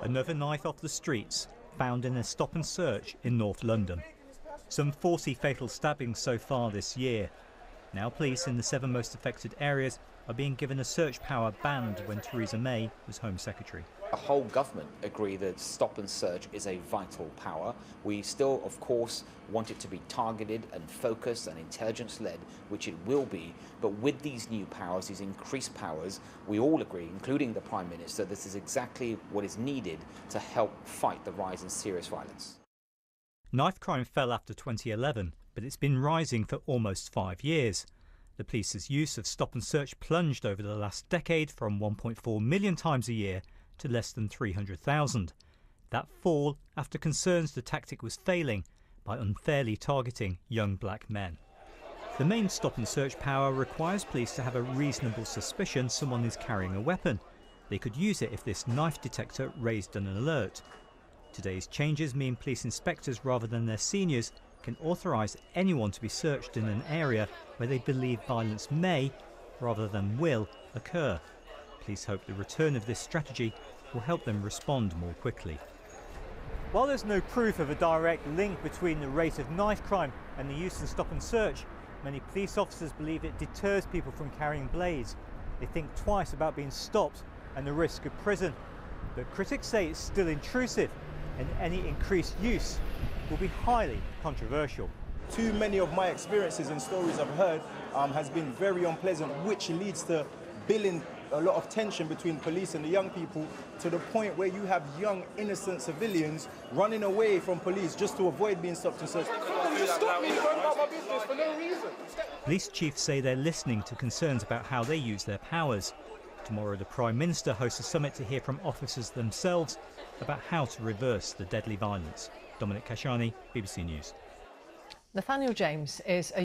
Another knife off the streets, found in a stop and search in North London. Some 40 fatal stabbings so far this year. Now police in the 7 most affected areas are being given a search power banned when Theresa May was Home Secretary. The whole government agree that stop and search is a vital power. We still, of course, want it to be targeted and focused and intelligence-led, which it will be. But with these new powers, these increased powers, we all agree, including the Prime Minister, this is exactly what is needed to help fight the rise in serious violence. Knife crime fell after 2011, but it's been rising for almost 5 years. The police's use of stop and search plunged over the last decade from 1.4 million times a year to less than 300,000. That fall after concerns the tactic was failing by unfairly targeting young black men. The main stop and search power requires police to have a reasonable suspicion someone is carrying a weapon. They could use it if this knife detector raised an alert. Today's changes mean police inspectors, rather than their seniors, can authorise anyone to be searched in an area where they believe violence may, rather than will, occur. Police hope the return of this strategy will help them respond more quickly. While there's no proof of a direct link between the rate of knife crime and the use of stop and search, many police officers believe it deters people from carrying blades. They think twice about being stopped and the risk of prison. But critics say it's still intrusive, and any increased use will be highly controversial. Too many of my experiences and stories I've heard has been very unpleasant, which leads to building a lot of tension between police and the young people, to the point where you have young innocent civilians running away from police just to avoid being stopped and searched. Police chiefs say they're listening to concerns about how they use their powers. Tomorrow the Prime Minister hosts a summit to hear from officers themselves about how to reverse the deadly violence. Dominic Kashani, BBC News. Nathaniel James is a